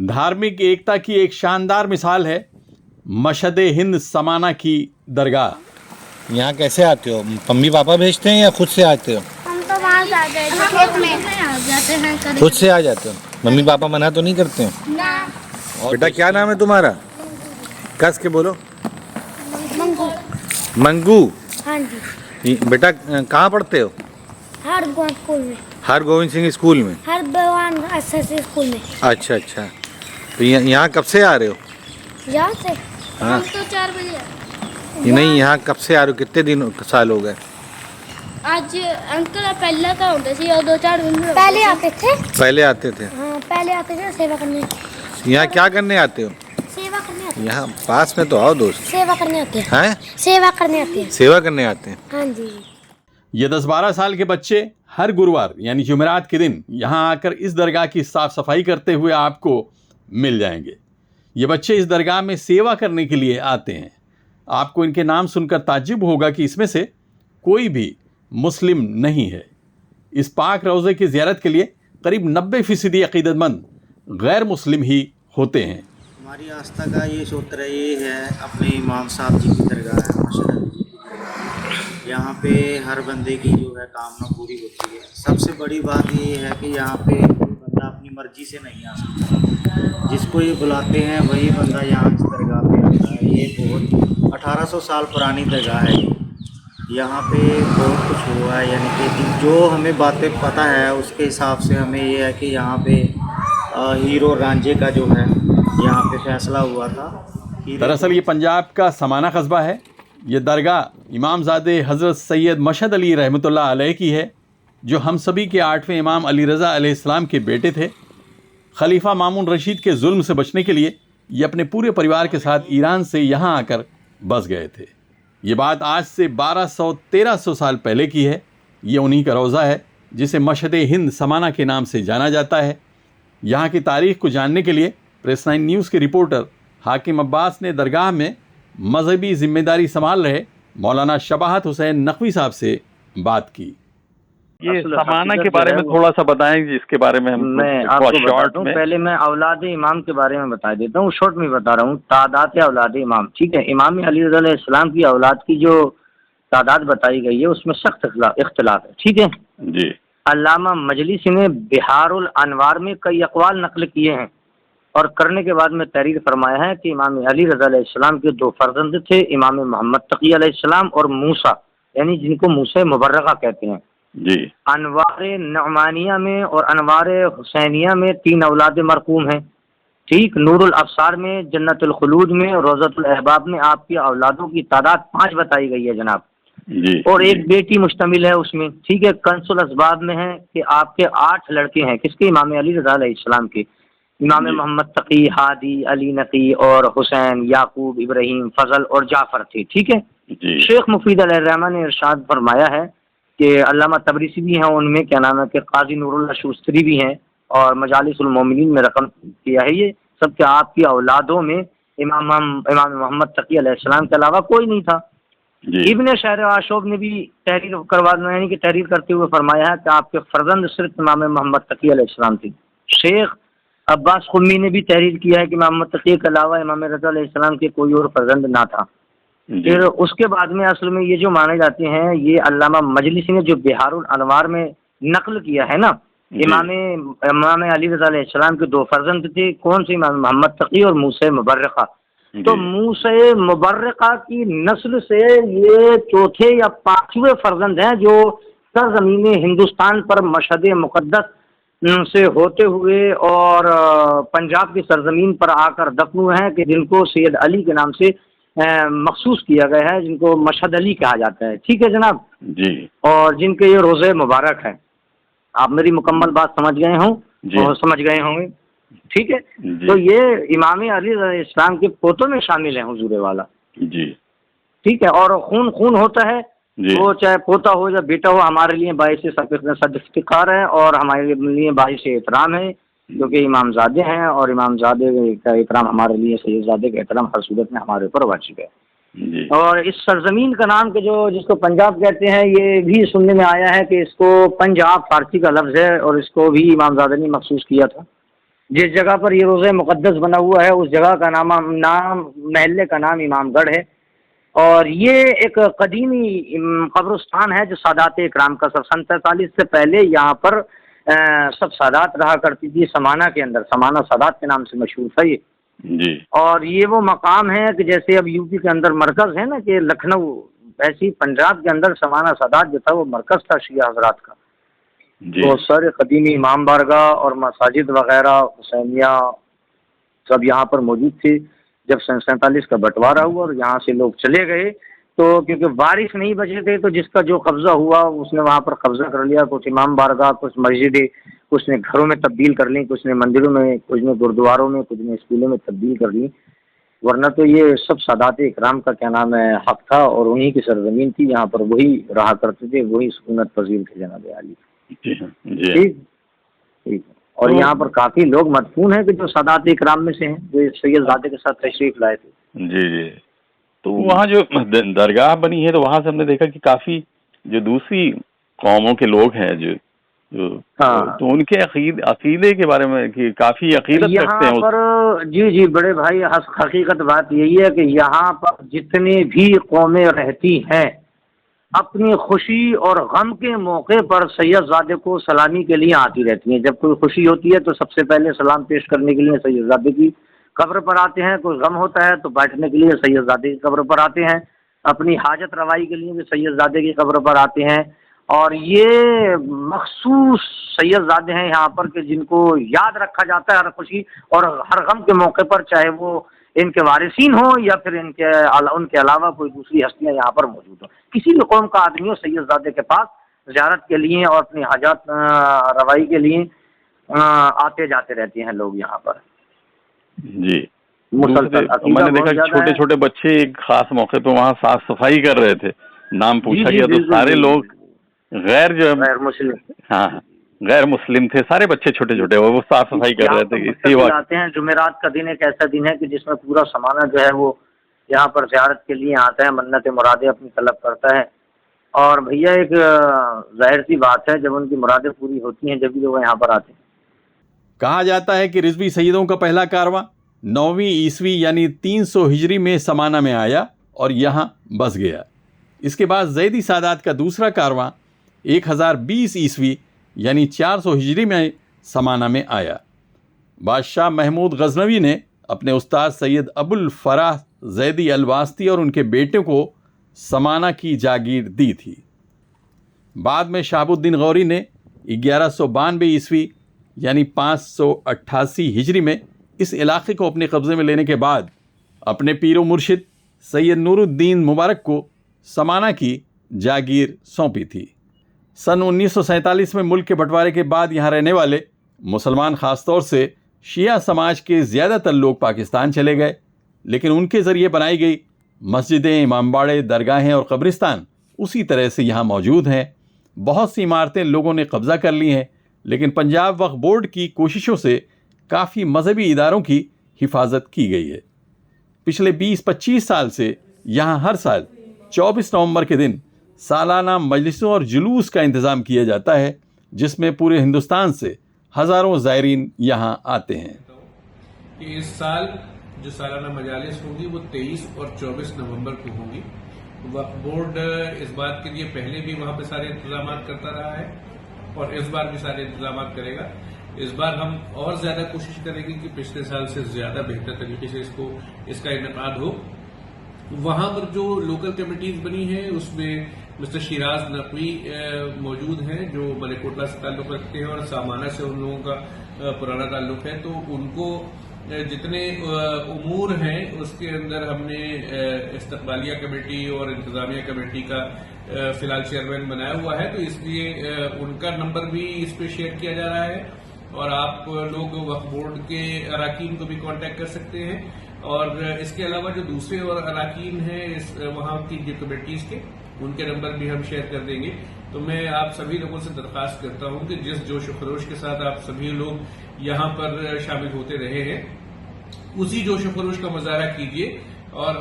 धार्मिक एकता की एक शानदार मिसाल है मशहद हिंद समाना की दरगाह। यहाँ कैसे आते हो? मम्मी पापा भेजते हैं या खुद से आते हो? हम तो वहाँ जाते हैं खेत में आ जाते हैं कभी। खुद से आ जाते हो? मम्मी पापा मना तो नहीं करते हैं? ना। बेटा क्या नाम है तुम्हारा? कस के बोलो। मंगू। मंगू। हाँ जी। बेटा कहाँ पढ़ते हो? हर गोविंद स्कूल में। हर गोविंद सिंह स्कूल में? हर भगवान एसएससी स्कूल में। अच्छा अच्छा। तो यहाँ कब से आ रहे हो? यहाँ से हाँ। हम तो 4 बजे। नहीं, यहाँ कब से आ रहे हो? कितने दिन साल हो गए? आज अंकल पहले तो होते थे और 2-4 दिन पहले आते थे। पहले आते थे? हाँ पहले आते थे सेवा करने। यहाँ क्या करने आते हो? सेवा करने आते हैं। यहाँ पास में तो आओ दोस्त। सेवा करने आते हैं। हैं? सेवा करने आते हैं। सेवा करने आते हैं? हाँ जी। ये 10-12 साल के बच्चे हर गुरुवार यानी जुमेरात के दिन यहाँ आकर इस दरगाह की साफ सफाई करते हुए आपको मिल जाएंगे। ये बच्चे इस दरगाह में सेवा करने के लिए आते हैं। आपको इनके नाम सुनकर ताज्जुब होगा कि इसमें से कोई भी मुस्लिम नहीं है। इस पाक रोज़े की ज़ियारत के लिए करीब 90% अक़ीदतमंद गैर मुस्लिम ही होते हैं। हमारी आस्था का ये सूत्र ये है, अपने इमाम साहब जी की दरगाह है मशहद जी की। यहाँ पे हर बंदे की जो है कामना पूरी होती है। सबसे बड़ी बात ये है कि यहाँ पे कोई बंदा अपनी मर्जी से नहीं आ सकता। जिसको ये बुलाते हैं वही बंदा यहाँ इस दरगाह पे आता है। ये बहुत 1800 साल पुरानी दरगाह है। यहाँ पे बहुत कुछ हुआ है, यानी कि जो हमें बातें पता है उसके हिसाब से हमें ये है कि यहाँ पे हीरो रांझे का जो है यहाँ पे फैसला हुआ था। दरअसल ये पंजाब का समाना कस्बा है। ये दरगाह इमामजादे हज़रत सैयद मशहद अली रहमतुल्लाह अलैह की है, जो हम सभी के 8वें इमाम अली रज़ा अलैहिस्सलाम के बेटे थे। खलीफा मामून रशीद के जुल्म से बचने के लिए ये अपने पूरे परिवार के साथ ईरान से यहाँ आकर बस गए थे। ये बात आज से 1200-1300 साल पहले की है। ये उन्हीं का रोज़ा है जिसे मशहद हिंद समाना के नाम से जाना जाता है। यहाँ की तारीख़ को जानने के लिए प्रेस 9 न्यूज़ के रिपोर्टर हाकिम अब्बास ने दरगाह में मजहबी जिम्मेदारी संभाल रहे मौलाना शबाहत हुसैन नकवी साहब से बात की। ये समाना के बारे में थोड़ा सा बताएं, जिसके बारे में मैं आपको शॉर्ट में पहले मैं औलाद इमाम के बारे में बता देता हूँ। शॉर्ट में बता रहा हूँ। तादाद औलाद इमाम, ठीक है। इमाम अली रज़ा अलैहिस्सलाम की औलाद की जो तादाद बताई गई है उसमें सख्त इख्तिलाफ है, ठीक है जी। अल्लामा मजलिसी ने बिहारुल अनवार में कई अक़वाल नकल किए हैं और करने के बाद में तहरीर फरमाया है कि इमाम अली रज़ा अलैहिस्सलाम के 2 फर्जंद थे, इमाम मोहम्मद तकी अलैहिस्सलाम और मूसा, यानी जिनको मूसा मुबर्रका कहते हैं जी। अनवार नअमानिया में और अनवार हुसैनिया में 3 औलाद मरकूम हैं, ठीक। नूरुल अफसार में, जन्नतुल खुलूद में और रोज़तुल अहबाब में आपकी औलादों की तादाद 5 बताई गई है जनाब जी। और एक बेटी मुश्तमिल है उसमें, ठीक है। कंसुल असबाब में है कि आपके 8 लड़के हैं, किसके? इमाम अली रज़ा अलैहिस्सलाम के। इमाम मोहम्मद तकी, हादी, अली नकी और हुसैन, याकूब, इब्राहीम, फजल और जाफर थे, ठीक है। शेख मुफीद अलैहिर्रहमान ने इरशाद फरमाया है कि अल्लामा तबरीसी भी हैं उनमें, क्या नाम है कि काजी नूरुल्लाह शूस्तरी भी हैं और मजालिसुल मोमिनीन में रकम किया है। ये सब के आपकी औलादों में इमाम मोहम्मद तकी अलैहिस्सलाम के अलावा कोई नहीं था। इब्न शहर आशूब ने भी तहरीर यानी कि तहरीर करते हुए फरमाया है कि आपके फर्जंद सिर्फ इमाम मोहम्मद तकी अलैहिस्सलाम थे। शेख अब्बास खुम्मी ने भी तहरीर किया है कि मोहम्मद तकी के अलावा इमाम रज़ा अलैहिस्सलाम के कोई और फर्जंद ना था। फिर उसके बाद में असल में ये जो माने जाते हैं ये अल्लामा मजलिसी ने जो बिहारुल अनवार में नकल किया है ना, इमाम अली रज़ा अलैहिस्सलाम के 2 फर्जंद थे, कौन से? इमाम मोहम्मद तकी और मूसा मुबर्रका। तो मूसा मुबर्रका की नस्ल से ये 4थे या 5वें फर्जंद हैं जो सरज़मीन हिंदुस्तान पर मशहद मुक़द्दस से होते हुए और पंजाब की सरजमीन पर आकर दफन हुए हैं, कि जिनको सैयद अली के नाम से मखसूस किया गया है, जिनको मशहद अली कहा जाता है, ठीक है जनाब जी। और जिनके ये रोज़े मुबारक है। आप मेरी मुकम्मल बात समझ गए हों और समझ गए होंगे, ठीक है। तो ये इमाम अली इस्लाम के पोतों में शामिल है हुजूर वाला जी, ठीक है। और खून होता है, वो चाहे पोता हो या बेटा हो, हमारे लिए बाइस इफ्तिखार है और हमारे लिए बाइस एहतराम है, क्योंकि इमामजादे हैं और इमामजादे का एहतराम हमारे लिए सैयदजादे का एहतराम हर सूरत में हमारे ऊपर वाजिब है। और इस सरजमीन का नाम के जिसको पंजाब कहते हैं, ये भी सुनने में आया है कि इसको पंजाब फारसी का लफ्ज़ है और इसको भी इमामजादे ने मखसूस किया था। جس جگہ پر یہ روزہ مقدس بنا ہوا ہے اس جگہ کا نام محلے کا نام امام گڑھ ہے، اور یہ ایک قدیمی قبرستان ہے جو سادات اکرام کا سن 43 سے پہلے یہاں پر سب سادات رہا کرتی تھی سمانہ کے اندر، سمانہ سادات کے نام سے مشہور تھا یہ جی اور یہ وہ مقام ہے کہ جیسے اب یو پی کے اندر مرکز ہے نا کہ لکھنؤ، ایسی پنجاب کے اندر سمانہ سادات جو تھا وہ مرکز تھا شیعہ حضرات کا، جی بہت سارے قدیمی امام بارگاہ اور مساجد وغیرہ حسینیہ سب یہاں پر موجود تھے۔ جب سن 47 کا بٹوارا ہوا اور یہاں سے لوگ چلے گئے تو کیونکہ وارث نہیں بچے تھے تو جس کا جو قبضہ ہوا اس نے وہاں پر قبضہ کر لیا، کچھ امام بارگاہ، کچھ مسجدیں، کچھ نے گھروں میں تبدیل کر لیں، کچھ نے مندروں میں، کچھ نے گردواروں میں، کچھ نے اسکولوں میں تبدیل کر لیں، ورنہ تو یہ سب سادات اکرام کا کیا نام ہے حق تھا اور انہی کی سرزمین تھی، یہاں پر وہی رہا کرتے تھے، وہی سکونت پذیر تھے جناب عالی۔ جی جی ٹھیک ٹھیک اور یہاں پر کافی لوگ مدفون ہیں کہ جو سادات اکرام میں سے ہیں جو سید زادے کے ساتھ تشریف لائے تھے۔ جی جی تو وہاں جو درگاہ بنی ہے تو وہاں سے ہم نے دیکھا کہ کافی جو دوسری قوموں کے لوگ ہیں جو تو ان کے عقیدے کے بارے میں کہ کافی عقیدت رکھتے ہیں یہاں پر۔ جی بڑے بھائی، حقیقت بات یہی ہے کہ یہاں پر جتنی بھی قومیں رہتی ہیں اپنی خوشی اور غم کے موقع پر سید زادے کو سلامی کے لیے آتی رہتی ہیں۔ جب کوئی خوشی ہوتی ہے تو سب سے پہلے سلام پیش کرنے کے لیے سید زادے کی قبر پر آتے ہیں، کوئی غم ہوتا ہے تو بیٹھنے کے لیے سید زادے کی قبر پر آتے ہیں، اپنی حاجت روائی کے لیے بھی سید زادے کی قبر پر آتے ہیں، اور یہ مخصوص سید زادے ہیں یہاں پر کہ جن کو یاد رکھا جاتا ہے ہر خوشی اور ہر غم کے موقع پر، چاہے وہ ان کے وارثین ہوں یا پھر ان کے علاوہ کوئی دوسری ہستیاں یہاں پر موجود ہوں، کسی بھی قوم کا آدمی ہو سید زادے کے پاس زیارت کے لیے اور اپنی حاجات روائی کے لیے آتے جاتے رہتے ہیں لوگ یہاں پر۔ جی میں نے دیکھا چھوٹے چھوٹے بچے ایک خاص موقع پہ وہاں صاف صفائی کر رہے تھے، نام پوچھا گیا تو سارے لوگ غیر مسلم، ہاں غیر مسلم تھے، سارے بچے چھوٹے چھوٹے وہ صاف صفائی کر رہے تھے۔ اسی وقت آتے ہیں جمعرات کا دن ایک ایسا دن ہے کہ جس میں پورا سمانہ جو ہے وہ یہاں پر زیارت کے لیے آتا ہے، منت مرادیں اپنی طلب کرتا ہے، اور بھیا ایک ظاہر سی بات ہے جب ان کی مرادیں پوری ہوتی ہیں جب بھی لوگ یہاں پر آتے ہیں۔ کہا جاتا ہے کہ رضوی سیدوں کا پہلا کارواں 9ویں عیسوی یعنی 300 ہجری میں سمانہ میں آیا اور یہاں بس گیا۔ اس کے بعد زیدی سادات کا دوسرا کارواں 1020 عیسوی یعنی 400 ہجری میں سمانہ میں آیا۔ بادشاہ محمود غزنوی نے اپنے استاد سید ابو الفرح زیدی الواسطی اور ان کے بیٹے کو سمانہ کی جاگیر دی تھی۔ بعد میں شہاب الدین غوری نے 1192 عیسوی یعنی 588 ہجری میں اس علاقے کو اپنے قبضے میں لینے کے بعد اپنے پیر و مرشد سید نور الدین مبارک کو سمانہ کی جاگیر سونپی تھی۔ سن 1947 میں ملک کے بٹوارے کے بعد یہاں رہنے والے مسلمان خاص طور سے شیعہ سماج کے زیادہ تر لوگ پاکستان چلے گئے، لیکن ان کے ذریعے بنائی گئی مسجدیں، امام باڑے، درگاہیں اور قبرستان اسی طرح سے یہاں موجود ہیں۔ بہت سی عمارتیں لوگوں نے قبضہ کر لی ہیں، لیکن پنجاب وقف بورڈ کی کوششوں سے کافی مذہبی اداروں کی حفاظت کی گئی ہے۔ پچھلے 20-25 سال سے یہاں ہر سال 24 نومبر کے دن سالانہ مجلسوں اور جلوس کا انتظام کیا جاتا ہے، جس میں پورے ہندوستان سے ہزاروں زائرین یہاں آتے ہیں۔ کہ اس سال جو سالانہ مجالس ہوں گی وہ 23 اور 24 نومبر کو ہوں گی۔ وقف بورڈ اس بات کے لیے پہلے بھی وہاں پہ سارے انتظامات کرتا رہا ہے اور اس بار بھی سارے انتظامات کرے گا۔ اس بار ہم اور زیادہ کوشش کریں گے کہ پچھلے سال سے زیادہ بہتر طریقے سے اس کا انعقاد ہو۔ وہاں پر جو لوکل کمیٹیز بنی ہیں اس میں مسٹر شیراز نقوی موجود ہیں جو ملک کوٹلا سے تعلق رکھتے ہیں اور سامانہ سے ان لوگوں کا پرانا تعلق ہے، تو ان کو جتنے امور ہیں اس کے اندر ہم نے استقبالیہ کمیٹی اور انتظامیہ کمیٹی کا فی الحال چیئرمین بنایا ہوا ہے، تو اس لیے ان کا نمبر بھی اس پہ شیئر کیا جا رہا ہے اور آپ لوگ وقف بورڈ کے اراکین کو بھی کانٹیکٹ کر سکتے ہیں، اور اس کے علاوہ جو دوسرے اور اراکین ہیں وہاں کی جو کمیٹیز کے ان کے نمبر بھی ہم شیئر کر دیں گے۔ تو میں آپ سبھی لوگوں سے درخواست کرتا ہوں کہ جس جوش و خروش کے ساتھ آپ سبھی لوگ یہاں پر شامل ہوتے رہے ہیں اسی جوش و خروش کا مظاہرہ کیجیے اور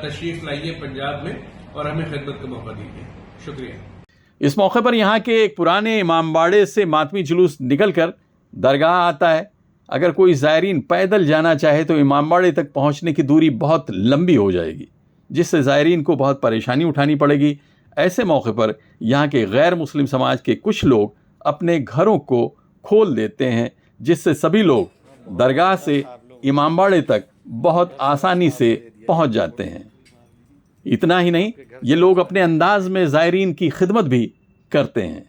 تشریف لائیے پنجاب میں اور ہمیں خدمت کا موقع دیجیے۔ شکریہ۔ اس موقع پر یہاں کے ایک پرانے امام باڑے سے ماتمی جلوس نکل کر درگاہ آتا ہے، اگر کوئی زائرین پیدل جانا چاہے تو امام باڑے تک پہنچنے کی دوری بہت لمبی ہو جائے گی، جس سے زائرین کو بہت پریشانی اٹھانی پڑے گی۔ ایسے موقع پر یہاں کے غیر مسلم سماج کے کچھ لوگ اپنے گھروں کو کھول دیتے ہیں، جس سے سبھی لوگ درگاہ سے امام باڑے تک بہت آسانی سے پہنچ جاتے ہیں۔ اتنا ہی نہیں، یہ لوگ اپنے انداز میں زائرین کی خدمت بھی کرتے ہیں۔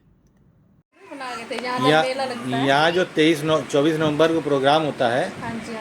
यहाँ जो 24 नवंबर को प्रोग्राम होता है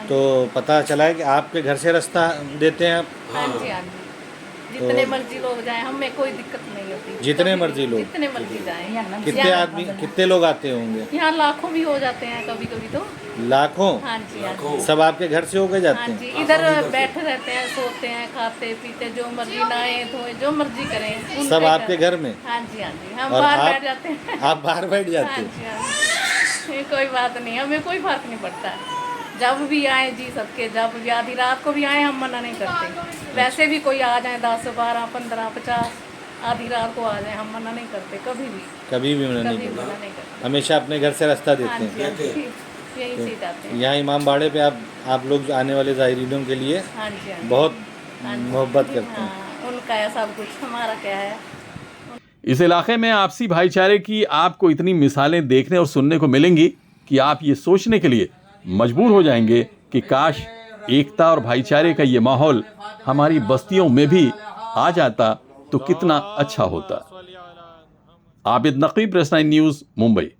तो पता चला है कि आपके घर से रास्ता देते हैं आप? हाँ जी हाँ जी, जितने मर्जी लोग जाएं, हमें कोई दिक्कत नहीं होती। जितने मर्जी लोग, जितने मर्जी जाएं। कितने आदमी, कितने लोग आते होंगे? यहाँ लाखों भी हो जाते हैं कभी कभी तो। लाखों? हाँ जी हाँ जी। सब आपके घर से होके जाते हाँ हैं? जी, इधर बैठे रहते हैं, सोते हैं, खाते पीते, जो मर्जी नहाए धोए, जो मर्जी करें। उनके सब आपके घर में? हाँ जी हाँ जी, हम और बाहर आप- बैठ जाते हैं। आप बाहर बैठ जाते हाँ हैं? जी हाँ जी, ये कोई बात नहीं, हमें कोई फर्क नहीं पड़ता है। जब भी आए जी सबके, जब भी आधी रात को भी आए हम मना नहीं करते। वैसे भी कोई आ जाए 10, 12, 15, 50 आधी रात को आ जाए, हम मना नहीं करते कभी भी। कभी भी मना नहीं कभी करते? मना नहीं करते। हमेशा अपने घर से रास्ता हाँ देते जी हैं? हाँ जी, यही से जाते हैं। यहाँ इमाम बाड़े पे आप लोग आने वाले ज़ायरीनों के लिए हाँ जी हाँ जी। बहुत हाँ जी। मोहब्बत करते हैं। हाँ, उनका है सब कुछ, हमारा क्या है। इस इलाके में आपसी भाईचारे की आपको इतनी मिसालें देखने और सुनने को मिलेंगी कि आप ये सोचने के लिए मजबूर हो जाएंगे कि काश एकता और भाईचारे का ये माहौल हमारी बस्तियों में भी आ जाता तो कितना अच्छा होता। Abid नकीब, press 9 news, Mumbai.